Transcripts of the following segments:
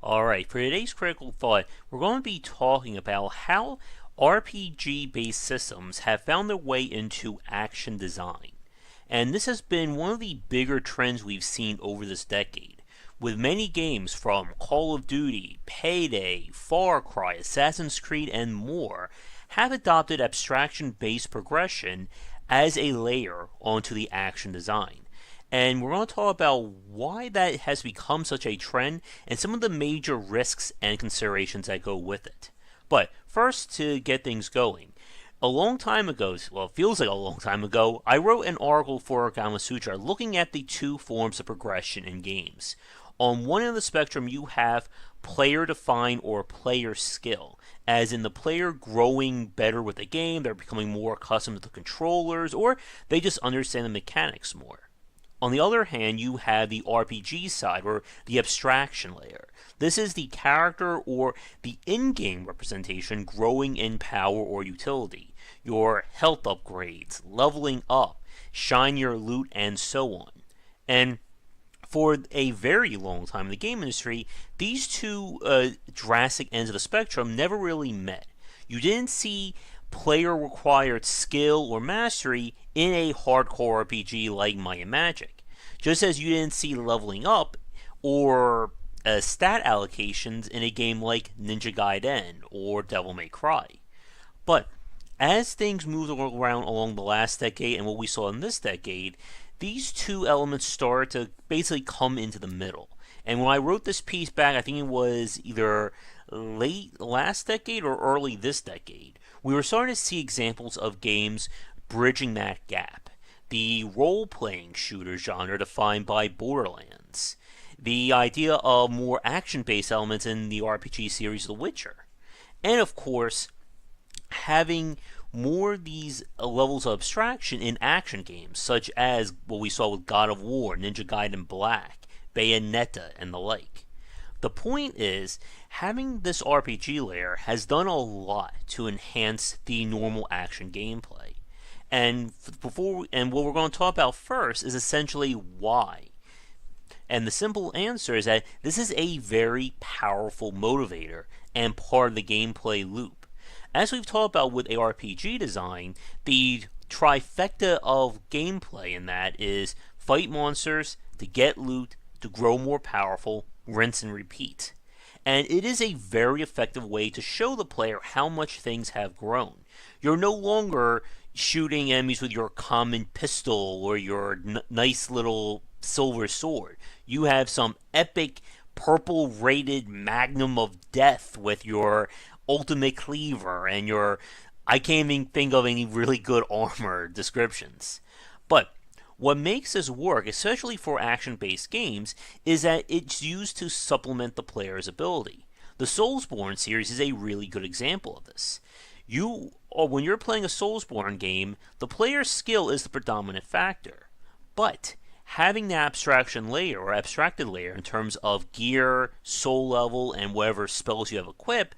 Alright, for today's critical thought, we're going to be talking about how RPG-based systems have found their way into action design. And this has been one of the bigger trends we've seen over this decade, with many games from Call of Duty, Payday, Far Cry, Assassin's Creed, and more have adopted abstraction-based progression as a layer onto the action design. And we're going to talk about why that has become such a trend and some of the major risks and considerations that go with it. But first, to get things going, a long time ago, well, it feels like a long time ago, I wrote an article for Gama Sutra looking at the two forms of progression in games. On one end of the spectrum, you have player defined or player skill, as in the player growing better with the game, they're becoming more accustomed to the controllers, or they just understand the mechanics more. On the other hand, you have the RPG side, or the abstraction layer. This is the character or the in-game representation growing in power or utility, your health upgrades, leveling up, shinier loot, and so on. And for a very long time in the game industry, these two drastic ends of the spectrum never really met. You didn't see player required skill or mastery in a hardcore RPG like Might and Magic, just as you didn't see leveling up or stat allocations in a game like Ninja Gaiden or Devil May Cry. But as things moved around along the last decade and what we saw in this decade, these two elements started to basically come into the middle. And when I wrote this piece back, I think it was either late last decade or early this decade, we were starting to see examples of games bridging that gap. The role-playing shooter genre defined by Borderlands. The idea of more action-based elements in the RPG series The Witcher. And of course, having more of these levels of abstraction in action games, such as what we saw with God of War, Ninja Gaiden Black, Bayonetta, and the like. The point is, having this RPG layer has done a lot to enhance the normal action gameplay. And what we're going to talk about first is essentially why. And the simple answer is that this is a very powerful motivator and part of the gameplay loop. As we've talked about with ARPG design, the trifecta of gameplay in that is fight monsters, to get loot, to grow more powerful, rinse and repeat. And it is a very effective way to show the player how much things have grown. You're no longer shooting enemies with your common pistol or your nice little silver sword. You have some epic purple rated magnum of death with your ultimate cleaver and your, I can't even think of any really good armor descriptions. But what makes this work, especially for action-based games, is that it's used to supplement the player's ability. The Soulsborne series is a really good example of this. When you're playing a Soulsborne game, the player's skill is the predominant factor. But having the abstraction layer or abstracted layer in terms of gear, soul level, and whatever spells you have equipped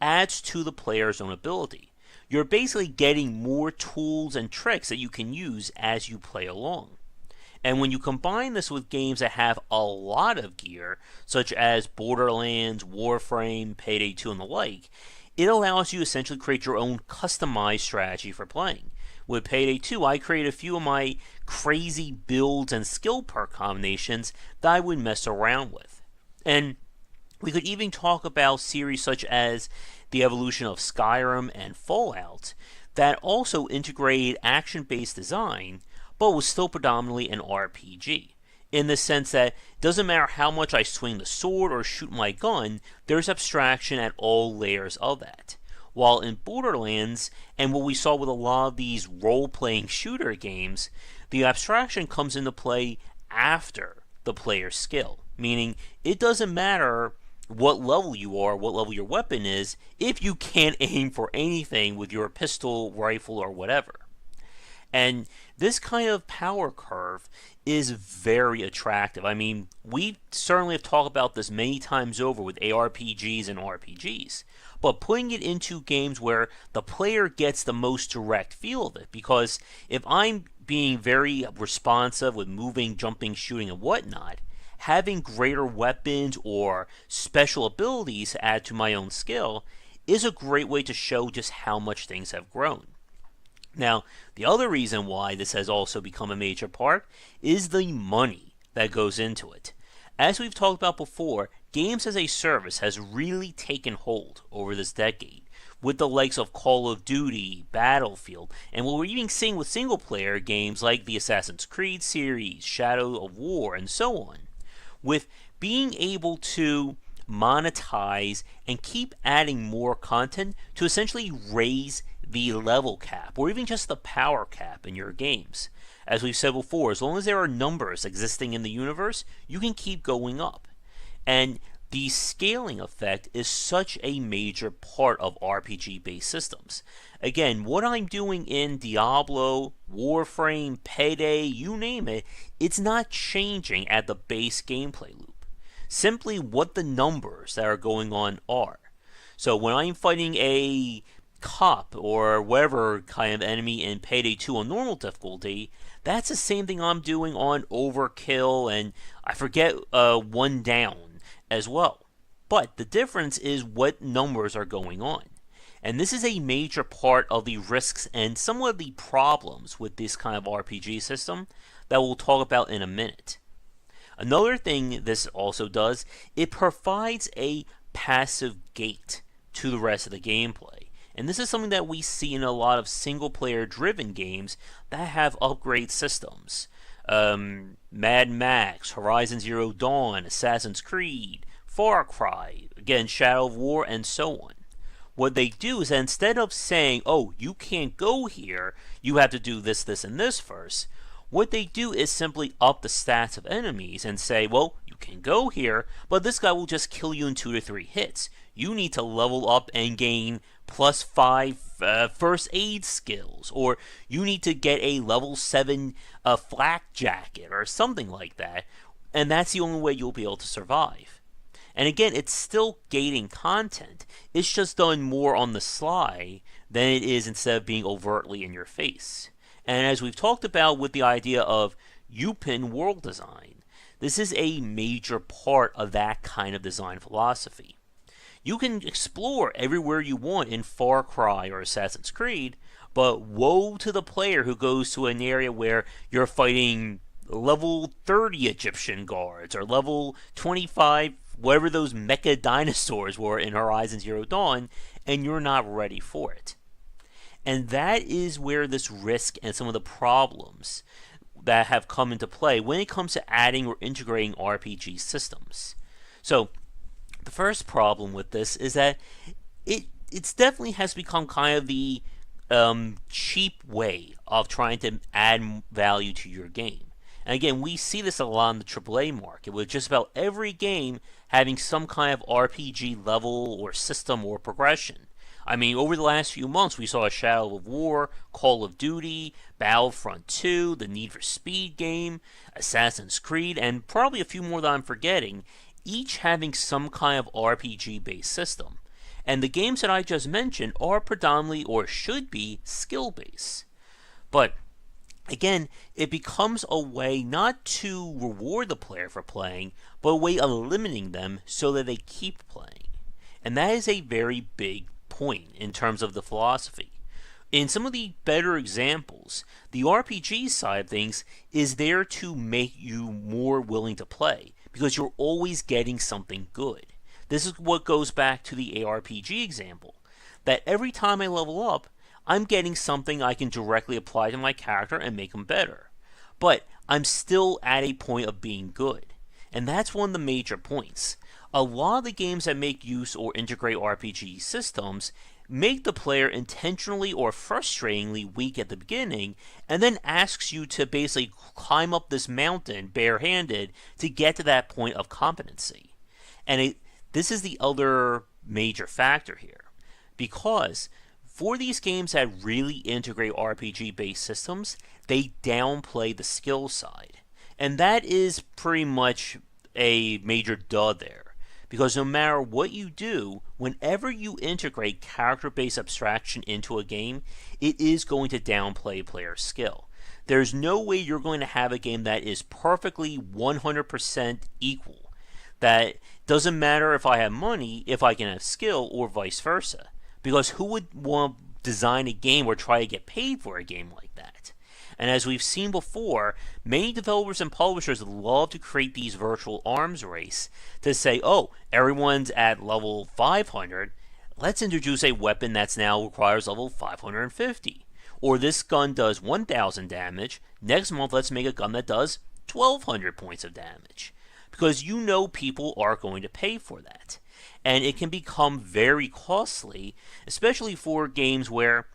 adds to the player's own ability. You're basically getting more tools and tricks that you can use as you play along. And when you combine this with games that have a lot of gear, such as Borderlands, Warframe, Payday 2, and the like, it allows you to essentially create your own customized strategy for playing. With Payday 2, I created a few of my crazy builds and skill perk combinations that I would mess around with. And we could even talk about series such as the evolution of Skyrim and Fallout that also integrated action-based design, but was still predominantly an RPG. In the sense that it doesn't matter how much I swing the sword or shoot my gun, there's abstraction at all layers of that. While in Borderlands, and what we saw with a lot of these role-playing shooter games, the abstraction comes into play after the player's skill. Meaning, it doesn't matter what level you are, what level your weapon is, if you can't aim for anything with your pistol, rifle, or whatever. And this kind of power curve is very attractive. I mean, we certainly have talked about this many times over with ARPGs and RPGs, but putting it into games where the player gets the most direct feel of it, because if I'm being very responsive with moving, jumping, shooting, and whatnot, having greater weapons or special abilities to add to my own skill is a great way to show just how much things have grown. Now, the other reason why this has also become a major part is the money that goes into it. As we've talked about before, games as a service has really taken hold over this decade, with the likes of Call of Duty, Battlefield, and what we're even seeing with single-player games like the Assassin's Creed series, Shadow of War, and so on. With being able to monetize and keep adding more content to essentially raise the level cap, or even just the power cap in your games. As we've said before, as long as there are numbers existing in the universe, you can keep going up. And the scaling effect is such a major part of RPG-based systems. Again, what I'm doing in Diablo, Warframe, Payday, you name it, it's not changing at the base gameplay loop. Simply what the numbers that are going on are. So when I'm fighting a cop or whatever kind of enemy in Payday 2 on normal difficulty, that's the same thing I'm doing on Overkill and I forget One Down as well. But the difference is what numbers are going on. And this is a major part of the risks and some of the problems with this kind of RPG system that we'll talk about in a minute. Another thing this also does, it provides a passive gate to the rest of the gameplay. And this is something that we see in a lot of single-player driven games that have upgrade systems. Mad Max, Horizon Zero Dawn, Assassin's Creed, Far Cry, again, Shadow of War, and so on. What they do is instead of saying, oh, you can't go here, you have to do this, this, and this first, what they do is simply up the stats of enemies and say, well, you can go here, but this guy will just kill you in 2 to 3 hits. You need to level up and gain +5 first aid skills, or you need to get a level 7 flak jacket or something like that, and that's the only way you'll be able to survive. And again, it's still gating content. It's just done more on the sly than it is instead of being overtly in your face. And as we've talked about with the idea of UPen world design, this is a major part of that kind of design philosophy. You can explore everywhere you want in Far Cry or Assassin's Creed, but woe to the player who goes to an area where you're fighting level 30 Egyptian guards or level 25, whatever those mecha dinosaurs were in Horizon Zero Dawn, and you're not ready for it. And that is where this risk and some of the problems that have come into play when it comes to adding or integrating RPG systems. So, the first problem with this is that it's definitely has become kind of the cheap way of trying to add value to your game. And again, we see this a lot in the AAA market, with just about every game having some kind of RPG level or system or progression. I mean, over the last few months, we saw a Shadow of War, Call of Duty, Battlefront 2, the Need for Speed game, Assassin's Creed, and probably a few more that I'm forgetting, each having some kind of RPG-based system. And the games that I just mentioned are predominantly, or should be, skill-based. But again, it becomes a way not to reward the player for playing, but a way of limiting them so that they keep playing. And that is a very big point in terms of the philosophy. In some of the better examples, the RPG side of things is there to make you more willing to play, because you're always getting something good. This is what goes back to the ARPG example, that every time I level up, I'm getting something I can directly apply to my character and make them better. But I'm still at a point of being good. And that's one of the major points. A lot of the games that make use or integrate RPG systems make the player intentionally or frustratingly weak at the beginning, and then asks you to basically climb up this mountain barehanded to get to that point of competency. And this is the other major factor here, because for these games that really integrate RPG-based systems, they downplay the skill side. And that is pretty much a major duh there. Because no matter what you do, whenever you integrate character-based abstraction into a game, it is going to downplay player skill. There's no way you're going to have a game that is perfectly 100% equal. That doesn't matter if I have money, if I can have skill, or vice versa. Because who would want to design a game or try to get paid for a game like that? And as we've seen before, many developers and publishers love to create these virtual arms race to say, oh, everyone's at level 500, let's introduce a weapon that's now requires level 550. Or this gun does 1,000 damage, next month let's make a gun that does 1,200 points of damage. Because you know people are going to pay for that. And it can become very costly, especially for games where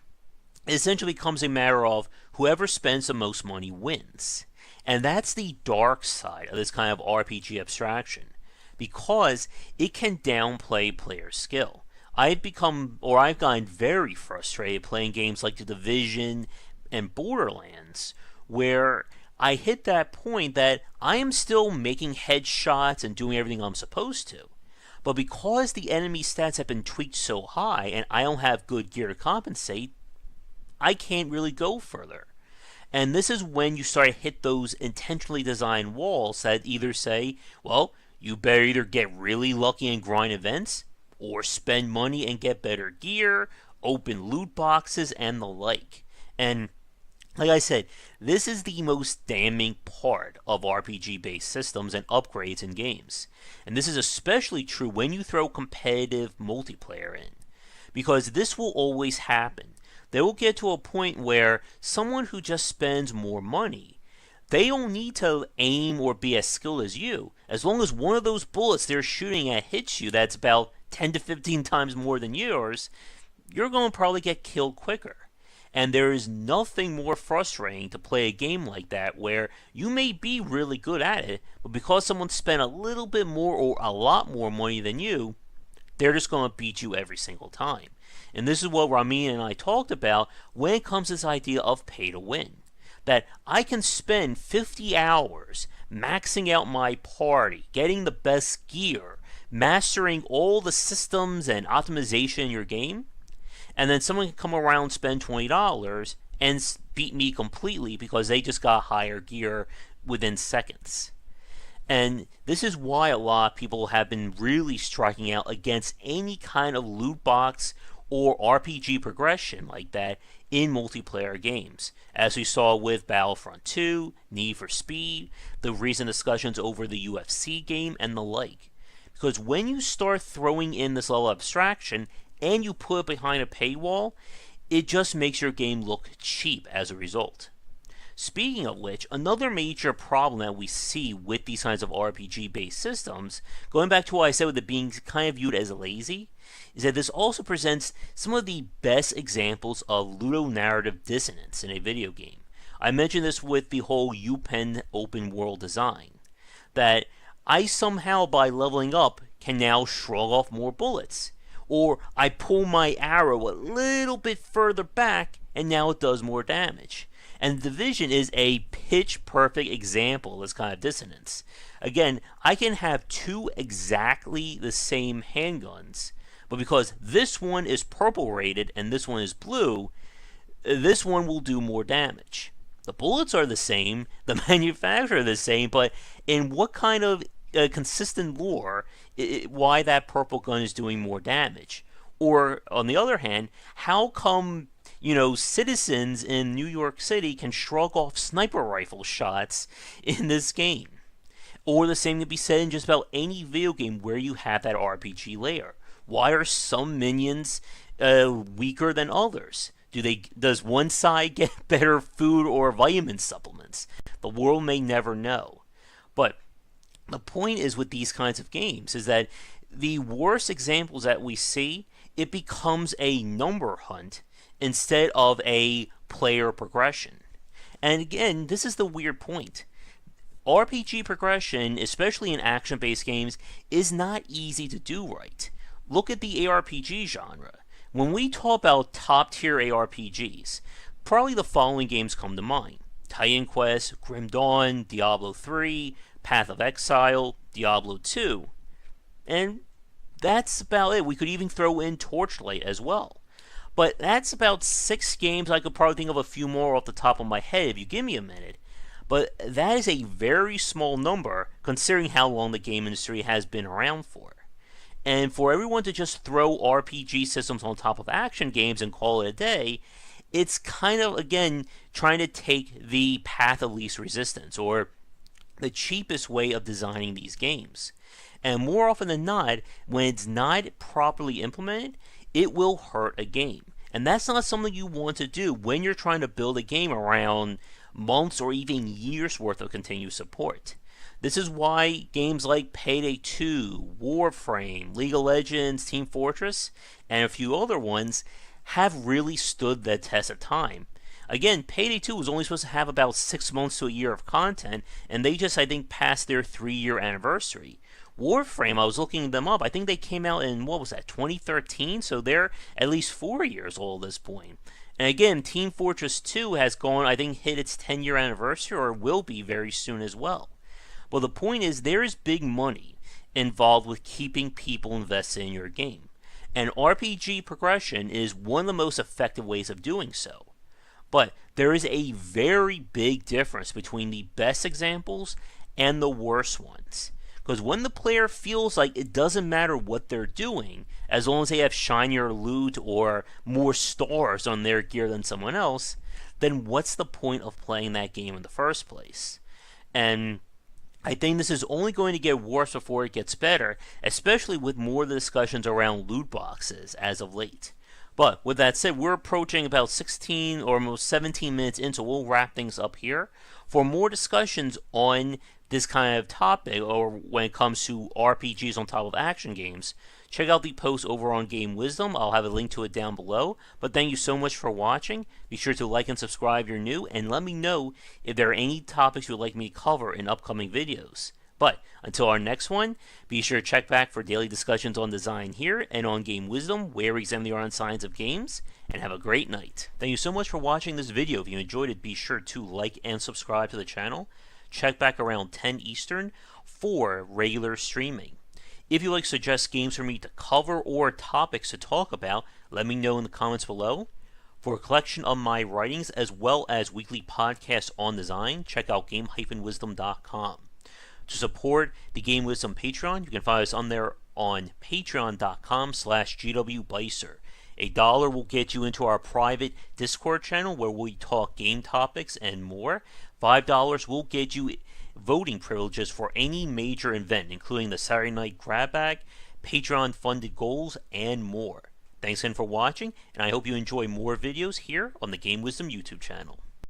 it essentially becomes a matter of whoever spends the most money wins. And that's the dark side of this kind of RPG abstraction, because it can downplay player skill. I've gotten very frustrated playing games like The Division and Borderlands, where I hit that point that I am still making headshots and doing everything I'm supposed to. But because the enemy stats have been tweaked so high and I don't have good gear to compensate, I can't really go further. And this is when you start to hit those intentionally designed walls that either say, well, you better either get really lucky and grind events, or spend money and get better gear, open loot boxes, and the like. And like I said, this is the most damning part of RPG-based systems and upgrades in games. And this is especially true when you throw competitive multiplayer in, because this will always happen. They will get to a point where someone who just spends more money, they don't need to aim or be as skilled as you. As long as one of those bullets they're shooting at hits you that's about 10 to 15 times more than yours, you're going to probably get killed quicker. And there is nothing more frustrating to play a game like that where you may be really good at it, but because someone spent a little bit more or a lot more money than you, they're just going to beat you every single time. And this is what Ramin and I talked about when it comes to this idea of pay to win. That I can spend 50 hours maxing out my party, getting the best gear, mastering all the systems and optimization in your game, and then someone can come around and spend $20 and beat me completely because they just got higher gear within seconds. And this is why a lot of people have been really striking out against any kind of loot box or RPG progression like that in multiplayer games, as we saw with Battlefront 2, Need for Speed, the recent discussions over the UFC game, and the like. Because when you start throwing in this level of abstraction and you put it behind a paywall, it just makes your game look cheap as a result. Speaking of which, another major problem that we see with these kinds of RPG-based systems, going back to what I said with it being kind of viewed as lazy, is that this also presents some of the best examples of ludonarrative dissonance in a video game. I mentioned this with the whole UPenn open world design, that I somehow, by leveling up, can now shrug off more bullets. Or I pull my arrow a little bit further back, and now it does more damage. And The Division is a pitch-perfect example of this kind of dissonance. Again, I can have two exactly the same handguns, but because this one is purple rated and this one is blue, this one will do more damage. The bullets are the same, the manufacturer the same, but in what kind of consistent lore why that purple gun is doing more damage? Or, on the other hand, how come citizens in New York City can shrug off sniper rifle shots in this game? Or the same can be said in just about any video game where you have that RPG layer. Why are some minions weaker than others? Does one side get better food or vitamin supplements? The world may never know. But the point is with these kinds of games is that the worst examples that we see, it becomes a number hunt instead of a player progression. And again, this is the weird point. RPG progression, especially in action-based games, is not easy to do right. Look at the ARPG genre. When we talk about top-tier ARPGs, probably the following games come to mind: Titan Quest, Grim Dawn, Diablo 3, Path of Exile, Diablo 2, and that's about it. We could even throw in Torchlight as well. But that's about 6 games. I could probably think of a few more off the top of my head if you give me a minute. But that is a very small number considering how long the game industry has been around for. And for everyone to just throw RPG systems on top of action games and call it a day, it's kind of, again, trying to take the path of least resistance, or the cheapest way of designing these games. And more often than not, when it's not properly implemented, it will hurt a game. And that's not something you want to do when you're trying to build a game around months or even years worth of continuous support. This is why games like Payday 2, Warframe, League of Legends, Team Fortress, and a few other ones have really stood the test of time. Again, Payday 2 was only supposed to have about 6 months to a year of content, and they just, I think, passed their 3-year anniversary. Warframe, I was looking them up, I think they came out in, 2013? So they're at least 4 years old at this point. And again, Team Fortress 2 has gone, I think, hit its 10-year anniversary, or will be very soon as well. Well, the point is, there is big money involved with keeping people invested in your game. And RPG progression is one of the most effective ways of doing so. But there is a very big difference between the best examples and the worst ones. Because when the player feels like it doesn't matter what they're doing, as long as they have shinier loot or more stars on their gear than someone else, then what's the point of playing that game in the first place? And I think this is only going to get worse before it gets better, especially with more of the discussions around loot boxes as of late. But with that said, we're approaching about 16 or almost 17 minutes in, so we'll wrap things up here. For more discussions on this kind of topic, or when it comes to RPGs on top of action games, check out the post over on Game Wisdom. I'll have a link to it down below. But thank you so much for watching. Be sure to like and subscribe if you're new, and let me know if there are any topics you'd like me to cover in upcoming videos. But until our next one, be sure to check back for daily discussions on design here and on Game Wisdom, where we examine the art and science of games, and have a great night. Thank you so much for watching this video. If you enjoyed it, be sure to like and subscribe to the channel. Check back around 10 Eastern for regular streaming. If you'd like to suggest games for me to cover or topics to talk about, let me know in the comments below. For a collection of my writings as well as weekly podcasts on design, check out game-wisdom.com. To support the Game Wisdom Patreon, you can find us on there on patreon.com/gwbicer. $1 will get you into our private Discord channel where we talk game topics and more. $5 will get you voting privileges for any major event, including the Saturday Night Grab Bag, Patreon-funded goals, and more. Thanks again for watching, and I hope you enjoy more videos here on the Game Wisdom YouTube channel.